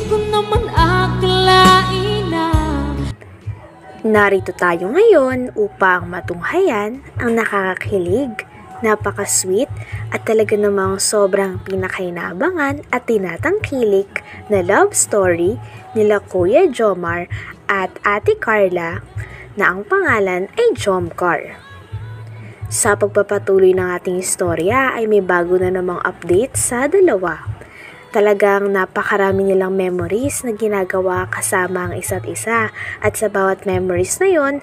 ko naman akalain na. Narito tayo ngayon upang matunghayan ang nakakakilig, napaka-sweet at talaga namang sobrang pinakainabangan at tinatangkilik na love story nila Kuya Jomar at Ate Carla na ang pangalan ay Jomcar. Sa pagpapatuloy ng ating istorya ay may bago na namang update sa dalawa. Talagang napakarami nilang memories na ginagawa kasama ang isa't isa at sa bawat memories na yon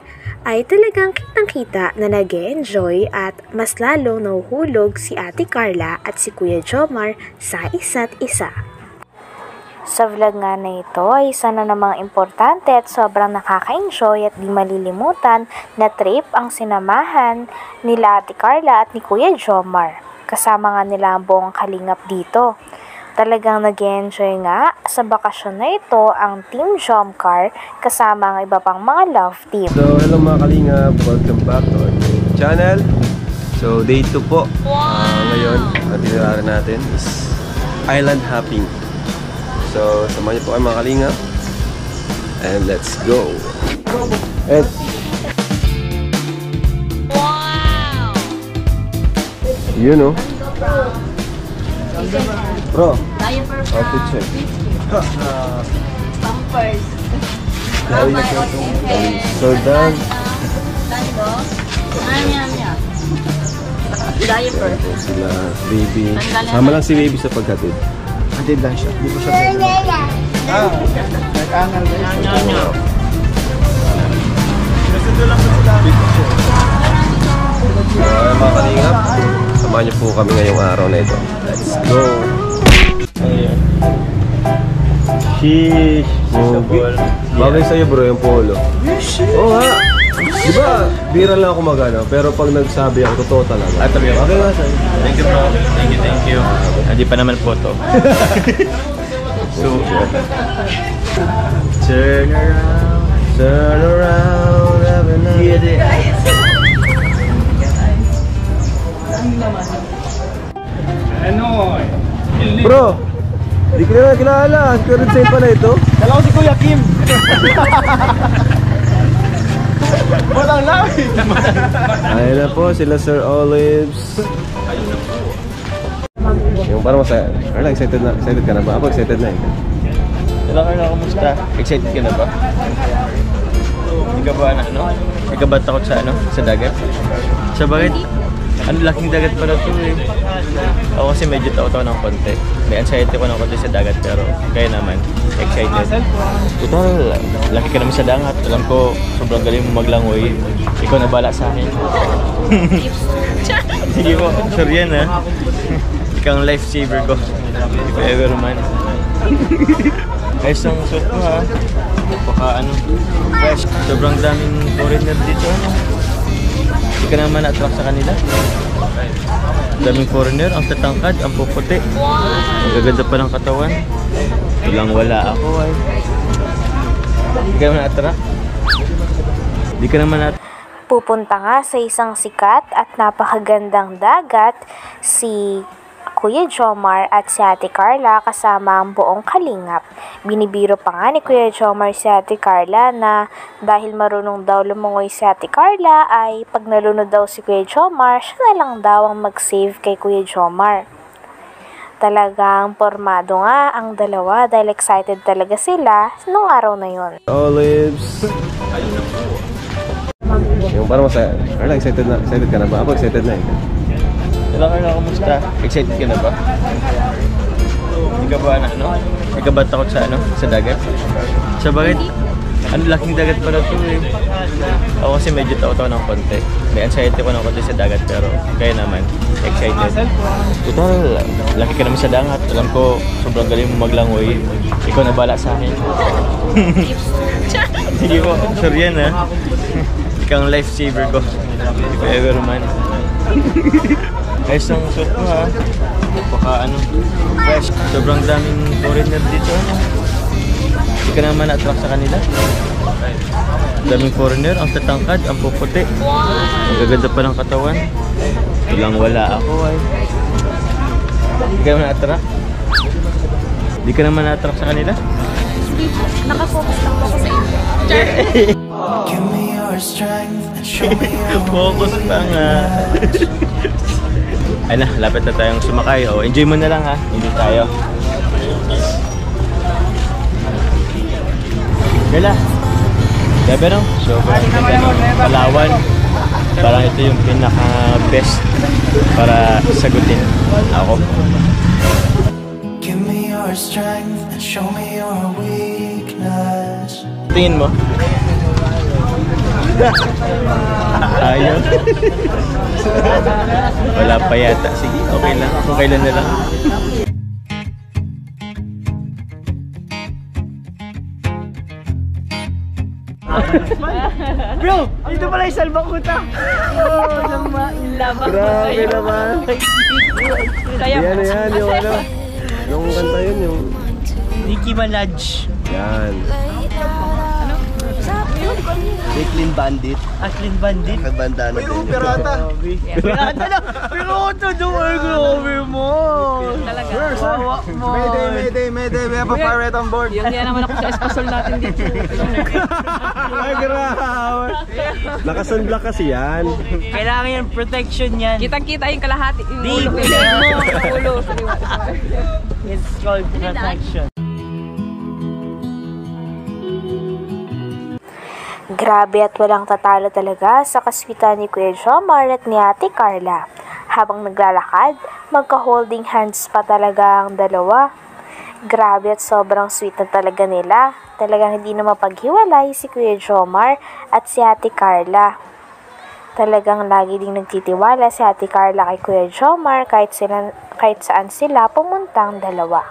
ay talagang kitang-kita na nag-e-enjoy at mas lalong nahuhulog si Ate Carla at si Kuya Jomar sa isa't isa. Sa vlog nga na ito ay isa na namang importante at sobrang nakaka-enjoy at di malilimutan na trip ang sinamahan nila Ate Carla at ni Kuya Jomar. Kasama nga nila ang buong kalingap dito. Talagang nag-enjoy nga sa bakasyon na ito ang Team Jomcar kasama ang iba pang mga love team. So hello mga kalingap, welcome back to our channel. So day 2 po. Ngayon, ang tiniraran natin is island hopping. So samahan niyo po kayo mga kalingap. And let's go! And wow! You know. Bro, outfit check. Pampers. So done. Diaper. Sila, baby. Sama lang si baby sa paghatid. Hatid lang siya. Hindi ko siya nag-angal ba niya? So mga kalingap, samahan niyo po kami ngayong araw na ito. Let's go! Ayan. Sheesh! Bagay sa'yo bro yung polo. Oo nga! Diba, bira lang ako magano, pero pag nagsabi ako, totoo talaga. Bagay nga sa'yo. Thank you bro. Thank you. Hindi pa naman photo. So, turn around every night. Bro, di ko na kilala. Current sale pa na ito. Kala ko si Kuya Kim. Walang lawi. Ayun na po, sila Sir Olives. Yung parang masaya. Carla, excited ka na ba? Ako excited na eh. Hello Carla, kumusta? Excited ka na ba? Hindi ka ba Hindi ka ba takot sa sa dagat? Sa bakit? Ang laking dagat pala ito eh. Ako kasi medyo takot ako ng konti. May anxiety ko ng konti sa dagat pero kaya naman, excited. Total, laki ka naman sa dagat. Alam ko, sobrang galing mo maglangoy. Ikaw na bala sa akin. Sige po, sure yan ha. Ikaw ang lifesaver ko. If ever man. Ayos ang suit mo ha. Baka fresh. Sobrang daming foreigner dito Hindi ka naman na-attract sa kanila. Daming foreigner, ang tatangkad, ang puputi. Ang gaganda pa ng katawan. Walang wala ako ay. Hindi ka naman na-attract. Hindi ka naman na-attract. Pupunta nga sa isang sikat at napakagandang dagat si Kuya Jomar at si Ate Carla kasama ang buong kalingap. Binibiro pa nga ni Kuya Jomar si Ate Carla na dahil marunong daw lumungoy si Ate Carla ay pag nalunod daw si Kuya Jomar, siya na lang daw ang mag-save kay Kuya Jomar. Talagang pormado nga ang dalawa dahil excited talaga sila nung araw na yon. Olives. Yung parang masaya. Carla, excited ka na ba? Ako excited na eh. Hello Carla, kumusta? Excited ka na ba? Hindi ka ba Hindi ka ba takot sa sa dagat? Sa bakit? Ang laking dagat pala ito eh. Ako kasi medyo takot ako ng konti. May anxiety ko ng konti sa dagat pero kaya naman, excited. Total, laki ka naman sa dagat. Alam ko, sobrang galing mo maglangoy. Ikaw na bala sa akin. Sige po, sure yan ha. Ikaw ang lifesaver ko. If ever man. Ayos ang suit mo ha. Baka fresh. Sobrang daming foreigner dito. Hindi ka naman na-attract sa kanila. Daming foreigner, ang tatangkad, ang puputi. Ang gaganda pa ng katawan. Walang wala ako ay. Hindi ka naman na-attract. Di ka naman na-attract sa kanila? Hindi po. Nakafocus lang ako sa inyo. Focus pa nga. Ay na, lapit na tayong sumakay. O, enjoy mo na lang ha. Enjoy tayo. Gala. Gabi no? So, Palawan. Parang ito yung pinaka-best para sagutin ako. Give me your strength and show me your weakness. Tingin mo? Ayaw. Wala pa yata. Sige, okay lang. Kung kailan na lang. Bro, dito pala yung salbang kuta. Grabe naman. Yan, yung ano. Yung kanta yun, yung... Nicki Minaj. Yan. Clean Bandit. Clean Bandit? Nagbandana din. Pirata. Pirata lang. Pirata daw ay grabe mo. Talaga. Sawa mo. Mayday. We have a pirate on board. Kaya naman ako sa espasol natin dito. Ay, grabe. Naka-sunblock kasi yan. Kailangan yung protection yan. Kitang-kita yung kalahati. Yung Di. ulo. Yung ulo. It's called protection. Grabe at walang tatalo talaga sa kaswitan ni Kuya Jomar at ni Ate Carla. Habang naglalakad, magka-holding hands pa talaga ang dalawa. Grabe at sobrang sweet na talaga nila. Talagang hindi na mapaghiwalay si Kuya Jomar at si Ate Carla. Talagang lagi ding nagtitiwala si Ate Carla kay Kuya Jomar kahit saan sila pumuntang dalawa.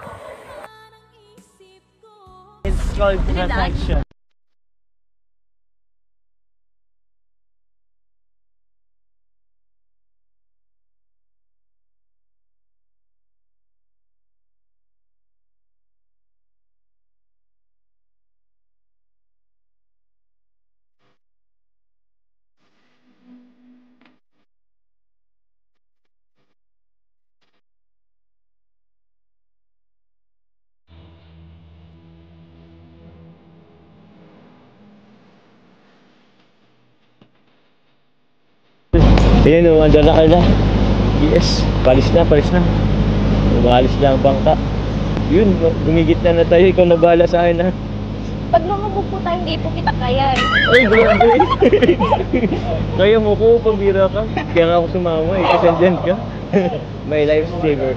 It's called protection. Ayan o, andyan na ka na. Yes, palis na. Umalis na ang bangka. Yun, gumigit na tayo. Ikaw na bahala sa akin ha. Pag lumubog po tayo, hindi po kita kaya. Ay, grabe. Kaya mo ko, pambira ka. Kaya nga ako sumama eh, kasi andyan ka. My lifesaver.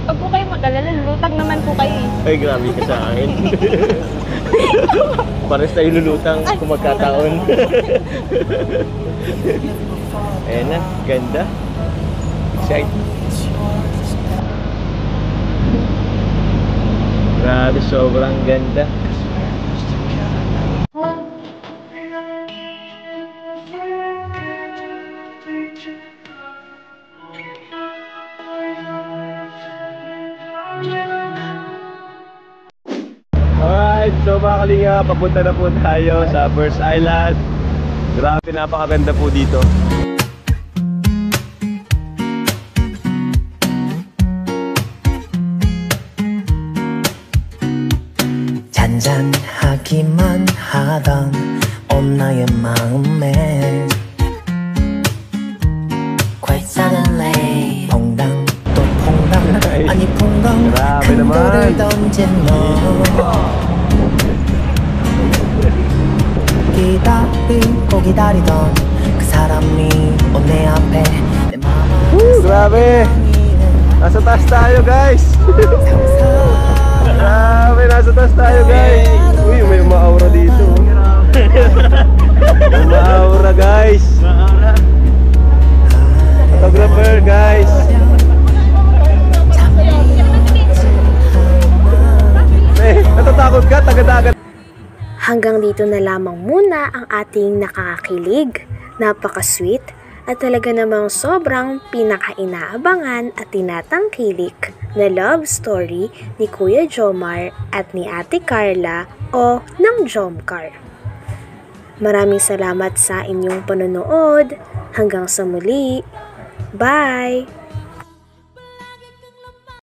Pag po kayo mag-alala, lutang naman po kayo eh. Ay, grabe ka sa akin. Pares tayo lulutang kung magkataon. Ayan na, ganda. Excited. Grabe, sobrang ganda. Alright, so mga kalinga, papunta na po tayo sa First Island. Grabe, napakaganda po dito. 잔잔하기만 하던 온 나의 마음에 Quite suddenly 퐁당 또 퐁당 아니 퐁당 큰 돌을 던진 너 기다리던 그 사람이 온 내 앞에 내 마음을 Grabe! Nasa taas tayo guys! Grabe, nasa taas tayo guys! Uy, may ma-aura dito. May ma-aura guys! Photographer guys! Natatakot ka? Tagadagat! Hanggang dito na lamang muna ang ating nakakakilig, napaka-sweet, at talaga namang sobrang pinaka-inaabangan at tinatangkilik na love story ni Kuya Jomar at ni Ate Carla o ng Jomcar. Maraming salamat sa inyong panonood. Hanggang sa muli. Bye!